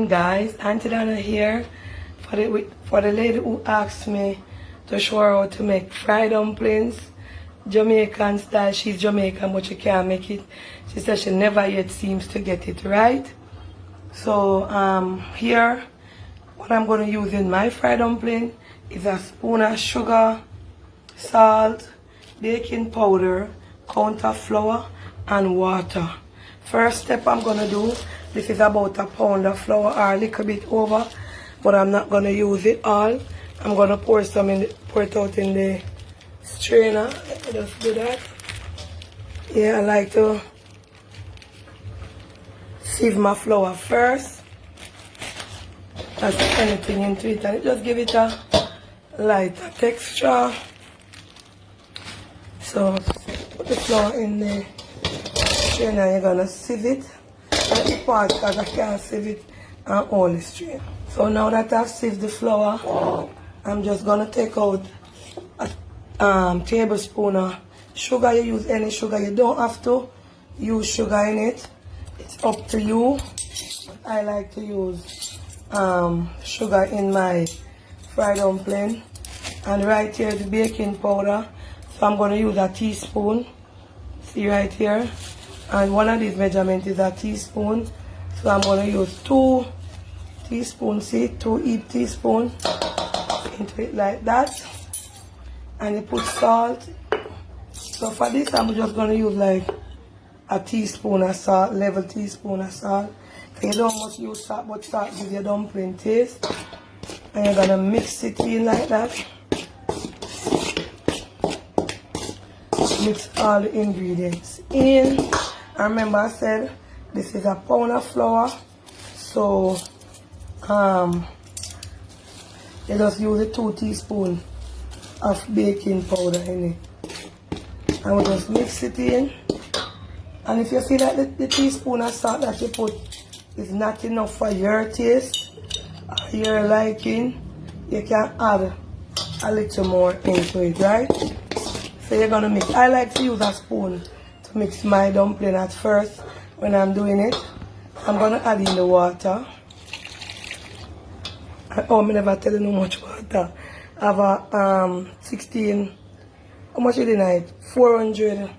Guys, Aunty Donna here for the lady who asked me to show her how to make fried dumplings, Jamaican style. She's Jamaican, but she can't make it. She said she never yet seems to get it right. So here, what I'm going to use in my fried dumpling is a spoon of sugar, salt, baking powder, counter flour, and water. First step I'm going to do, this is about a pound of flour or a little bit over, but I'm not going to use it all. I'm going to pour it out in the strainer. Let me just do that. Yeah, I like to sieve my flour first. That's anything into it, and it just give it a lighter texture. So put the flour in the strainer, you're gonna sieve it. At the part because I can't sieve it and only strain. So now that I've sieved the flour, I'm just gonna take out a tablespoon of sugar. You use any sugar, you don't have to use sugar in it. It's up to you. I like to use sugar in my fried dumpling. And right here the baking powder. So I'm gonna use a teaspoon. See right here. And one of these measurements is a teaspoon. So I'm going to use 2 teaspoons, see, 2 each teaspoon into it like that. And you put salt. So for this, I'm just going to use like a teaspoon of salt, level teaspoon of salt. You don't must use salt, but salt gives your dumpling taste. And you're going to mix it in like that. Mix all the ingredients in. I remember I said this is a pound of flour, so you just use a 2 teaspoons of baking powder in it. And we just mix it in. And if you feel like the teaspoon of salt that you put is not enough for your taste or your liking, you can add a little more into it, right? So you're gonna mix. I like to use a spoon to mix my dumpling at first when I'm doing it. I'm gonna add in the water. Oh, I never tell you how much water. I have a 16, how much is it in 400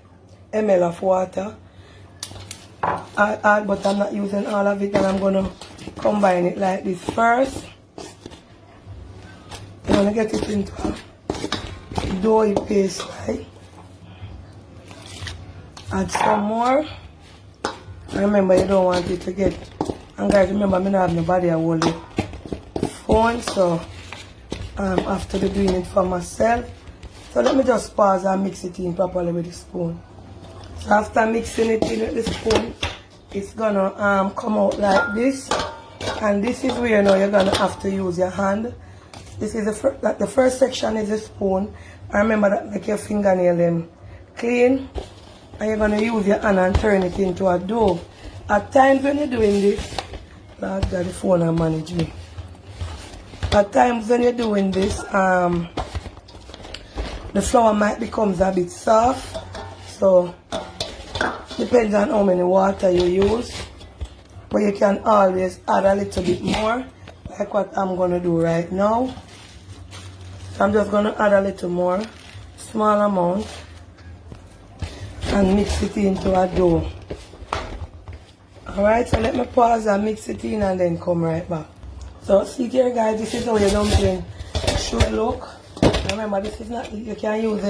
ml of water. I add, but I'm not using all of it, and I'm gonna combine it like this first. I'm gonna get it into a doughy paste, right? Add some more. And remember, you don't want it to get. And guys, remember, I don't have nobody I hold the phone, so I have to be doing it for myself. So let me just pause and mix it in properly with the spoon. So after mixing it in with the spoon, it's gonna come out like this. And this is where now you're gonna have to use your hand. This is the first section is the spoon. And remember that make your fingernail them clean. And you're going to use your hand and turn it into a dough. At times when you're doing this, Lord God, the phone and manage me. At times when you're doing this, the flour might become a bit soft. So, depends on how many water you use. But you can always add a little bit more, like what I'm going to do right now. So I'm just going to add a little more, small amount. And mix it into a dough. Alright, so let me pause and mix it in and then come right back. So see here guys, this is how your dumpling should look. Remember, this is not, you can use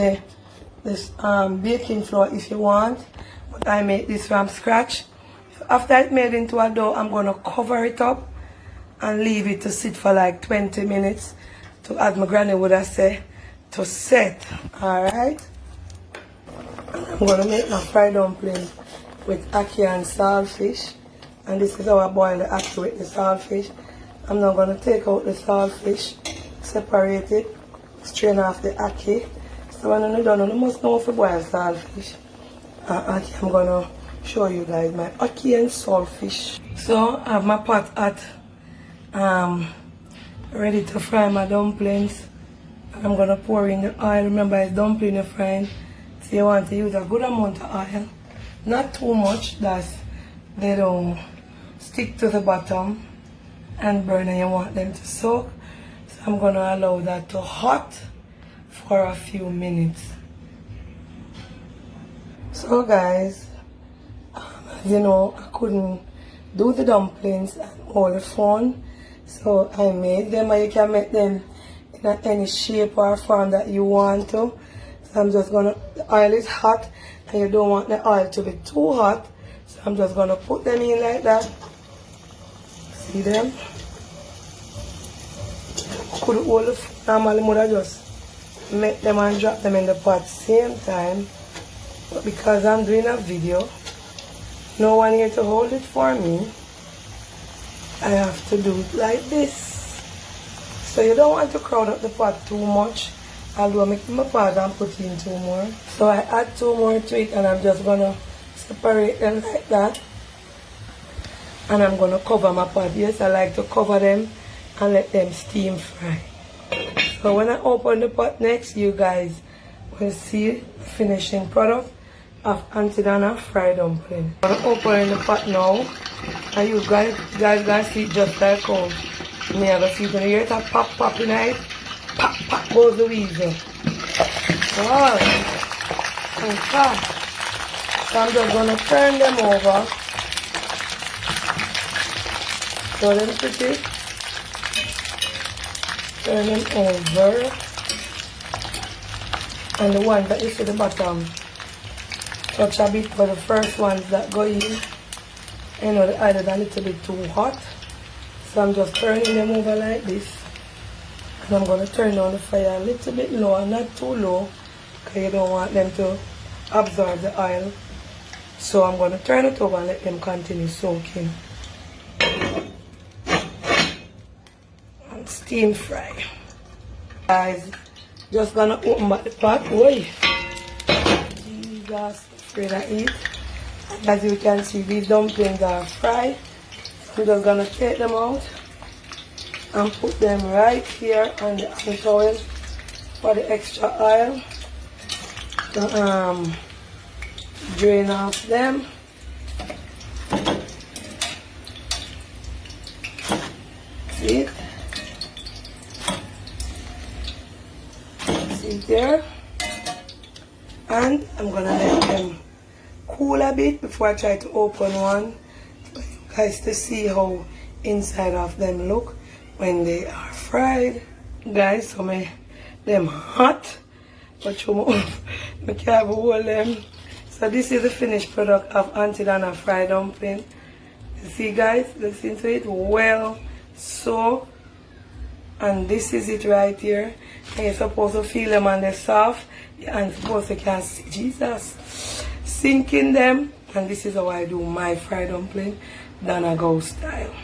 this baking flour if you want, but I made this from scratch. So after it's made into a dough, I'm going to cover it up and leave it to sit for like 20 minutes to, as my granny would have said, to set. Alright. I'm going to make my fried dumpling with ackee and saltfish. And this is how I boil the ackee with the saltfish. I'm now going to take out the saltfish, separate it, strain off the ackee. So when you're done, you must know if you boil saltfish. I'm going to show you guys my ackee and saltfish. So I have my pot at ready to fry my dumplings. And I'm going to pour in the oil. Remember, it's dumpling you're frying. So you want to use a good amount of oil, not too much that they don't stick to the bottom. and burn and you want them to soak. So I'm going to allow that to hot for a few minutes. So guys, as you know, I couldn't do the dumplings and hold the phone, so I made them, and you can make them in any shape or form that you want to. So I'm just gonna, the oil is hot and you don't want the oil to be too hot, so I'm just gonna put them in like that. See them? Could hold the phone, normally would I just make them and drop them in the pot same time, but because I'm doing a video, no one here to hold it for me, I have to do it like this. So you don't want to crowd up the pot too much, although I make my pot and put in 2 more. So I add 2 more to it, and I'm just gonna separate them like that. And I'm gonna cover my pot. Yes, I like to cover them and let them steam fry. So when I open the pot next, you guys will see the finishing product of Aunty Donna fried dumpling. I'm gonna open the pot now, and you guys gonna see it just like how me I gonna see it. When you hear it a pop pop in it, pop pop goes the weasel. Wow, and fast. So I'm just gonna turn them over. So them pretty. Turn them over. And the one that you see the bottom, touch a bit for the first ones that go in. You know, the oil is a little bit too hot. So I'm just turning them over like this. And I'm going to turn on the fire a little bit low, not too low, because you don't want them to absorb the oil. So I'm going to turn it over and let them continue soaking. And steam fry. Guys, just going to open back the pot. Oi! Jesus, afraid I eat. And as you can see, these dumplings are fried. I'm just going to take them out and put them right here on the iron towel for the extra oil. To, drain off them. See it? See it there? And I'm going to let them cool a bit before I try to open one, for you guys to see how inside of them look when they are fried. Guys, so them hot, but you can't hold them. So this is the finished product of Aunty Donna fried dumpling. You see guys, listen to it, well so, and this is it right here. And you're supposed to feel them on the soft, and supposed to can see Jesus sink in them. And this is how I do my fried dumpling, Donna Go style.